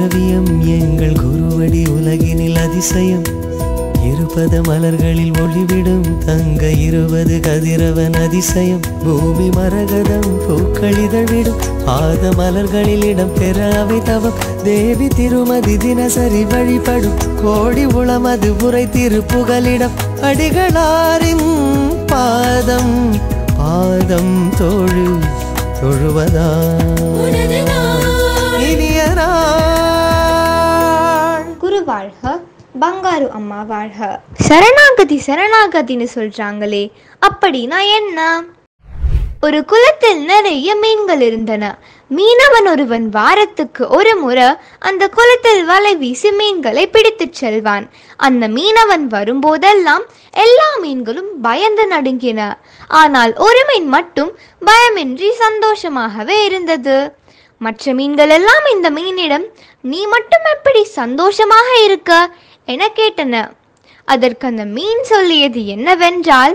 திரவியம் எங்கள் குருவடி உலகினில் அதிசயம். 20 மலர்களில் ஒளிவிடும் தங்க 20 கதிரவன் அதிசயம். பூமி மரகதம் பூக்களிதழ்விடும் பாத மலர்களில் இடம் பெற அவை தவம். தேவி திருமதி தினசரி வழிபடும் கோடி உளமது உரை திருப்புகலிடம். அடிகளாரின் பாதம் பாதம் தொழுவதா இனிய நாள். குரு வாழ்க, பங்காரு அம்மா வாழ்க. சரணாகதி சரணாகதின்னு சொல்றாங்களே, அப்படின்னா என்ன? ஒரு குளத்தில் நிறைய மீன்கள் இருந்தன. மீனவன் ஒருவன் வாரத்துக்கு ஒரு முறை அந்த குளத்தில் வலை வீசி மீன்களை பிடித்து செல்வான். அந்த மீனவன் வரும்போதெல்லாம் எல்லா மீன்களும் பயந்து நடுங்கின. ஆனால் ஒரு மீன் மட்டும் பயமின்றி சந்தோஷமாகவே இருந்தது. மற்ற மீன்கள் எல்லாம் இந்த மீனிடம், நீ மட்டும் எப்படி சந்தோஷமாக இருக்க என கேட்டன. அதற்கு அந்த மீன் சொல்லியது என்னவென்றால்,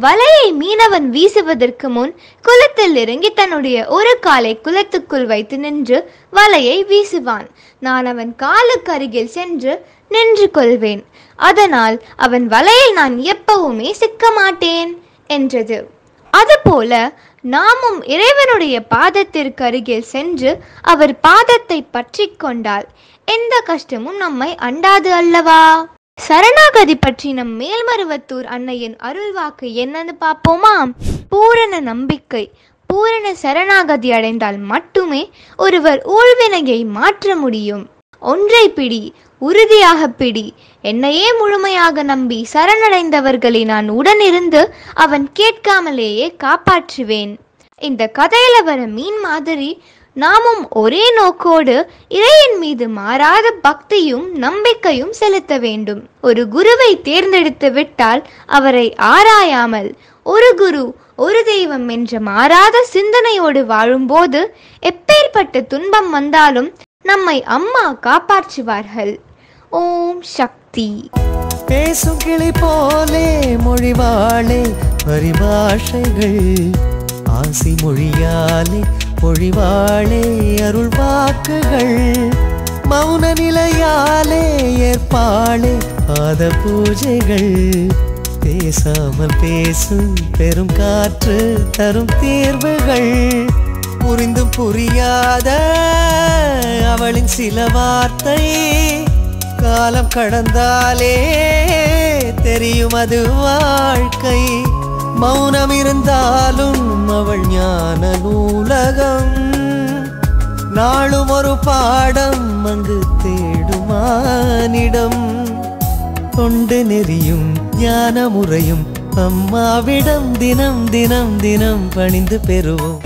வலையை மீனவன் வீசுவதற்கு முன் குளத்தில் இறங்கி தன்னுடைய ஒரு காலை குளத்துக்குள் வைத்து நின்று வலையை வீசுவான். நான் அவன் காலுக்கு அருகில் சென்று நின்று கொள்வேன். அதனால் அவன் வலையில் நான் எப்பவுமே சிக்க மாட்டேன் என்றது. அதுபோல நாமும் இறைவனுடைய பாதத்திற்கு அருகில் சென்று அவர் பாதத்தை பற்றி கொண்டால் எந்த கஷ்டமும் நம்மை அண்டாது அல்லவா? சரணாகதி பற்றி நம் மேல்மருவத்தூர் அன்னையின் அருள்வாக்கு என்னன்னு பார்ப்போமா? பூரண நம்பிக்கை, பூரண சரணாகதி அடைந்தால் மட்டுமே ஒருவர் ஊழ்வினையை மாற்ற முடியும். ஒன்றை பிடி, உறுதியாக பிடி. என்னையே முழுமையாக நம்பி சரணடைந்தவர்களை நான் உடனிருந்து அவன் கேட்காமலேயே காப்பாற்றுவேன். இந்த கதையில வர மீன் மாதிரி நாமும் ஒரே நோக்கோடு இறையின் மீது மாறாத பக்தியும் நம்பிக்கையும் செலுத்த வேண்டும். ஒரு குருவை தேர்ந்தெடுத்து விட்டால் அவரை ஆராயாமல் ஒரு குரு ஒரு தெய்வம் என்ற மாறாத சிந்தனையோடு வாழும்போது எப்பேற்பட்ட துன்பம் வந்தாலும் நம்மை அம்மா காப்பாற்றுவார்கள். ஓம் சக்தி. பேசும் கிளி போலே மொழிவாளே பரிபாஷைகள், ஆசி மொழியாலே மொழிவாளே அருள் வாக்குகள், மௌன நிலையாலே ஏற்பாளே பாத பூஜைகள், பேசாமல் பேசும் பெரும் காற்று தரும் தீர்வுகள், புரிந்தும் புரியாத அவளின் சில வார்த்தை, காலம் கடந்தாலே தெரியும் அது வாழ்க்கை, மௌனம் இருந்தாலும் அவள் ஞான நூலகம், நாளும் ஒரு பாடம் அங்கு தேடுமானிடம், தொண்டு நெறியும் ஞான முறையும் அம்மாவிடம் தினம் தினம் தினம் பணிந்து பெறுவோம்.